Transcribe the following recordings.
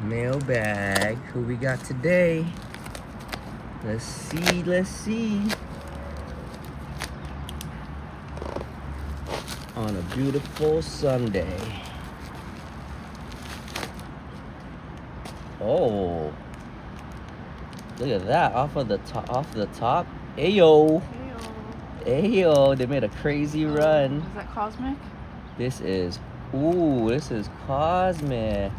Mailbag. Who we got today? Let's see. On a beautiful Sunday. Oh, look at that! Off the top. Ayo. Ayo, they made a crazy run. Is that Cosmic? This is Cosmic.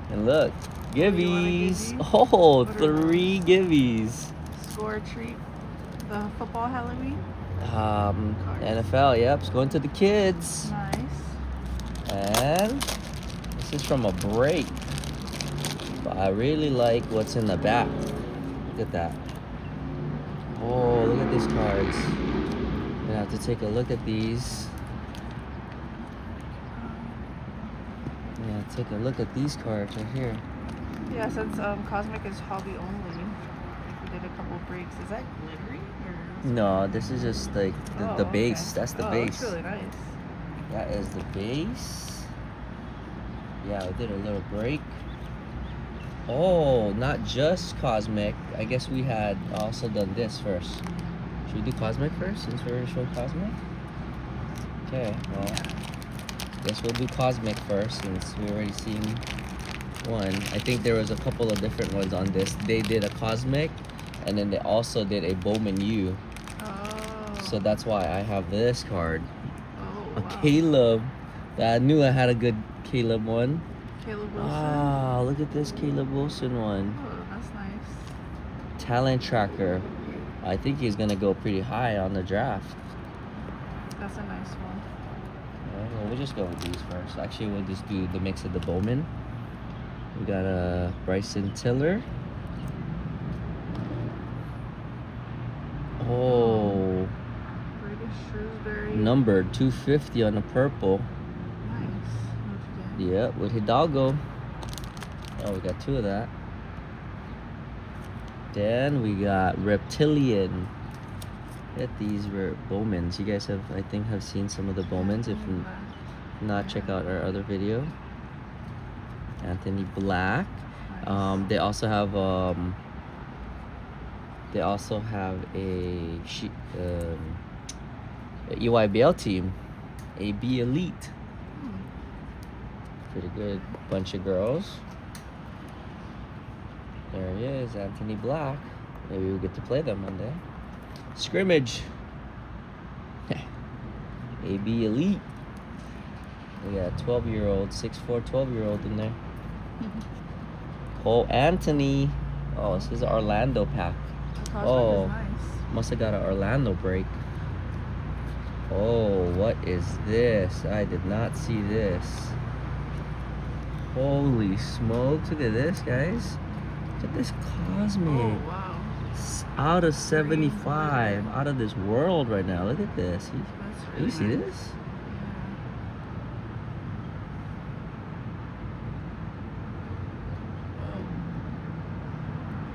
And look, Gibbies. Oh, 3 Gibbies. Score treat. The football Halloween? NFL, yep, it's going to the kids. Nice. And this is from a break. But I really like what's in the back. Look at that. Oh, look at these cards. I'm gonna have to take a look at these. Yeah, take a look at these cards right here. Yeah, since Cosmic is hobby only, we did a couple breaks. Is that glittery? No, this is just like the base. Okay. That's the base. That's really nice. That is the base. Yeah, we did a little break. Oh, not just Cosmic. I guess we had also done this first. Should we do Cosmic first since we're showing Cosmic? Okay, well, guess we'll do Cosmic first since we already seen one. I think there was a couple of different ones on this. They did a Cosmic, and then they also did a Bowman U. Oh. So that's why I have this card. Oh, A wow. Caleb. I knew I had a good Caleb one. Caleb Wilson. Wow, look at this Caleb Wilson one. Oh, that's nice. Talent tracker. I think he's gonna go pretty high on the draft. That's a nice one. Well, we'll just go with these first. Actually, we'll just do the mix of the Bowman. We got a Bryson Tiller. Oh, British Shrewsbury. numbered 250 on the purple. Nice. Yep, with Hidalgo. Oh, we got 2 of that. Then we got Reptilian. At these Bowmans. You guys have seen some of the Bowmans. If not, check out our other video. Anthony Black. Nice. They also have a EYBL team, AB Elite. Pretty good bunch of girls. There he is, Anthony Black. Maybe we'll get to play them one day. Scrimmage. AB Elite. We got a 12-year-old, 6'4", 12-year-old in there. Cole Anthony. Oh, this is an Orlando pack. Oh, nice. Must have got an Orlando break. Oh, what is this? I did not see this. Holy smokes. Look at this, guys. Look at this Cosmic. Oh, wow. Out of 75. Out of this world right now. Look at this. Really you see nice. this?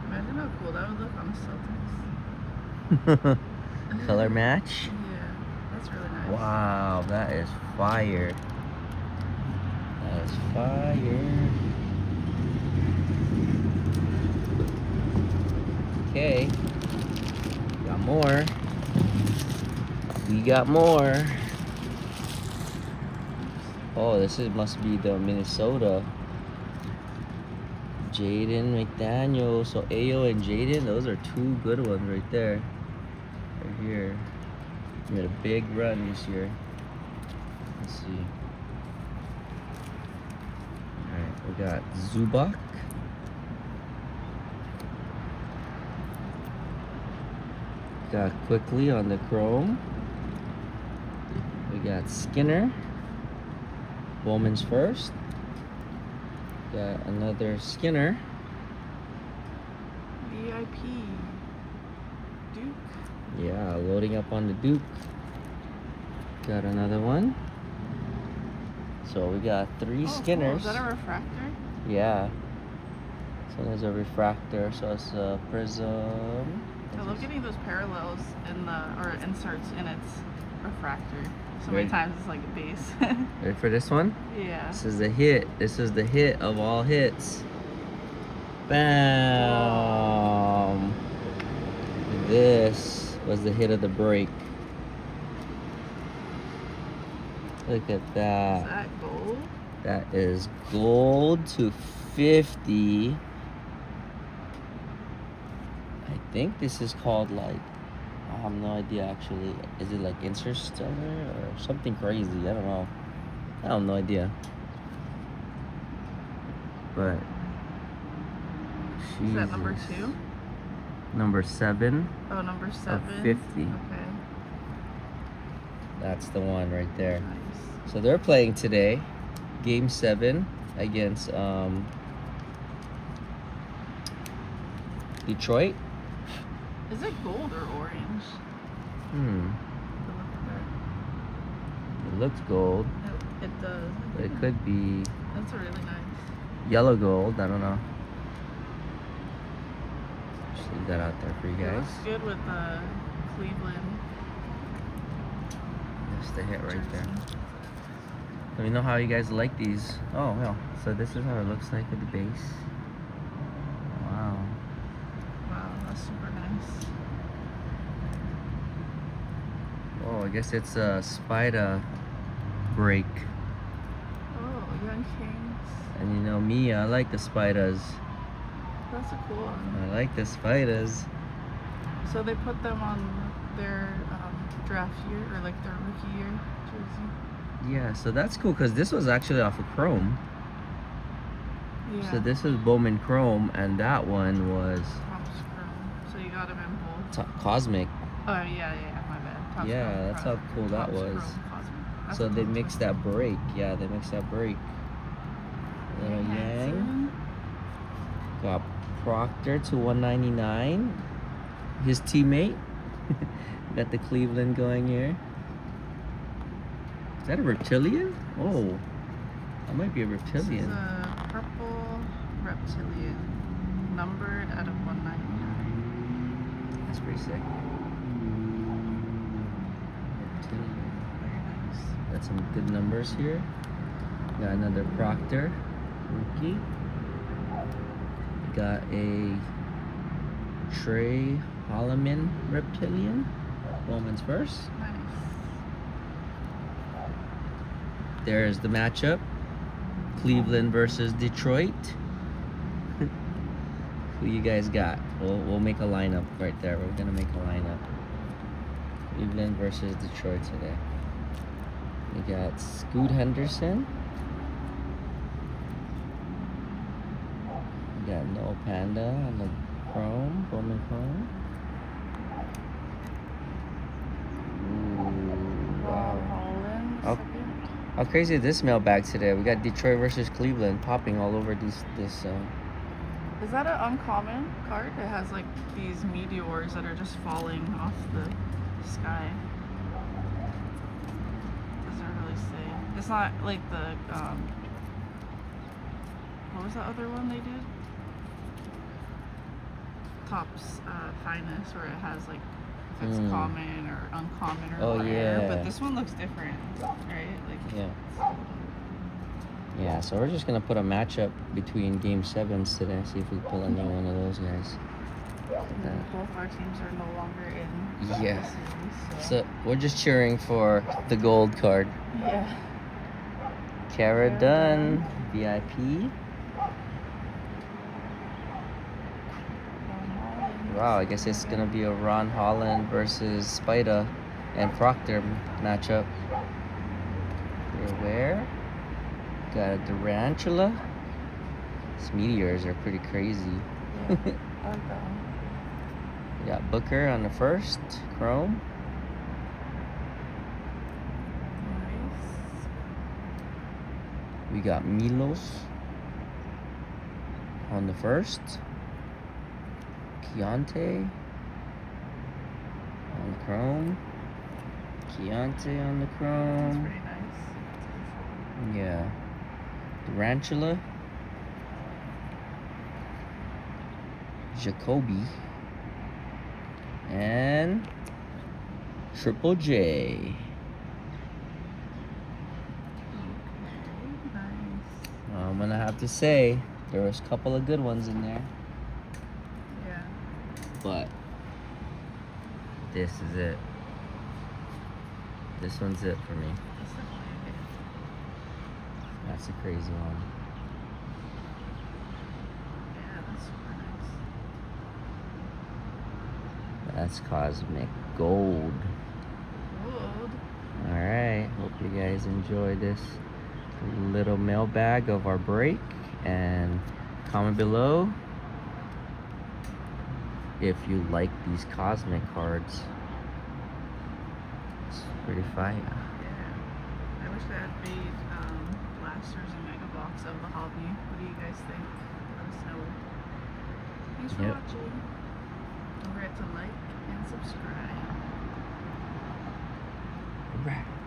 Imagine how cool that would look on the Celtics. Color match? Yeah, that's really nice. Wow, that is fire. That is fire. Okay. Got more. We got more. Oh, must be the Minnesota. Jaden McDaniel. So Ayo and Jaden, those are 2 good ones right there. Right here. Made a big run this year. Let's see. Alright, we got Zubac. Got Quickly on the chrome. We got Skinner. Bowman's first. Got another Skinner. VIP. Duke. Yeah, loading up on the Duke. Got another one. So we got 3 Skinners. Cool. Is that a refractor? Yeah. So there's a refractor. So it's a prism. I love getting those parallels or inserts in its refractor. So Ready? many times it's like a base. Ready for this one? Yeah. This is the hit. This is the hit of all hits. Bam! This was the hit of the break. Look at Is that. that gold? That is gold to 50. I think this is called like, I have no idea actually. Is it like Interstellar or something crazy? I don't know. I have no idea. But Is that number Jesus. 2? Number 7 Oh, number 7. of 50. Okay. That's the one right there. Nice. So they're playing today, Game 7 against Detroit. Is it gold or orange? Hmm. The look of It looks gold, it. It does. but it could be That's really nice. yellow gold. I don't know. Just leave that out there for you It guys. looks good with the Cleveland That's the hit right there. jersey. Let me know how you guys like these. Oh, well. So this is how it looks like with the base. Wow. Wow, that's super nice. Oh, I guess it's a Spider break. Oh, Young Kings. And you know me, I like the Spiders. That's a cool one. I like the Spiders. So they put them on their draft year or like their rookie year jersey. Yeah, so that's cool because this was actually off of Chrome. Yeah. So this is Bowman Chrome, and that one was Topps Chrome. So you got them in both. Cosmic. Oh yeah, my bad. Topps Yeah, Chrome, that's how cool that Topps was. Chrome Cosmic. That's So a they cool mixed one. that break. Yeah, they mixed that break. Little Yang. Hanson. Got Proctor to 199. His teammate. Got the Cleveland going here. Is that a reptilian? Oh, that might be a This is reptilian. a purple reptilian, numbered out of 199. That's pretty sick. Reptilian. Very nice. Got some good numbers here. Got another Proctor rookie. Got a Trey Holloman reptilian. Bowman's first. Nice. There's the matchup. Cleveland versus Detroit. Who you guys got? We'll make a lineup right there. We're gonna make a lineup. Cleveland versus Detroit today. We got Scoot Henderson. We got Noah Panda on the Chrome, Bowman Chrome. Ooh, wow. Holland, Oh. second. How crazy is this mailbag today? We got Detroit versus Cleveland popping all over this. Is that an uncommon card? It has like these meteors that are just falling off the sky. Doesn't really say. It's not like the what was that other one they did? Topps Finest, where it has like if it's common or uncommon or Oh, rare. yeah. But this one looks different, right? Like Yeah. Yeah, so we're just gonna put a matchup between Game 7s today. See if we pull any one of those guys. both our teams are no longer in Yeah. the series. So we're just cheering for the gold card. Yeah. Kara Kara Dunn, VIP. Wow, I guess it's gonna be a Ron Holland versus Spida and Proctor matchup. You're aware? Got a Durantula. These meteors are pretty crazy. Yeah. I like that one. We got Booker on the first, Chrome. Nice. We got Milos on the first. Keontae on the Chrome. Keontae on the That's Chrome. pretty nice. Yeah. Durantula. Jacoby. And Triple J. Okay, nice. I'm gonna have to say there was a couple of good ones in there. but this is it. This one's it for me. That's definitely a hit. That's a crazy one. Yeah, that's super nice. That's Cosmic Gold. Gold. Alright, hope you guys enjoy this little mailbag of our break, and comment below if you like these Cosmic cards. It's pretty fire. Yeah. I wish I had made blasters and mega box of the hobby. What do you guys think? Let us know. Thanks for Yep. watching. Don't forget to like and subscribe. Right.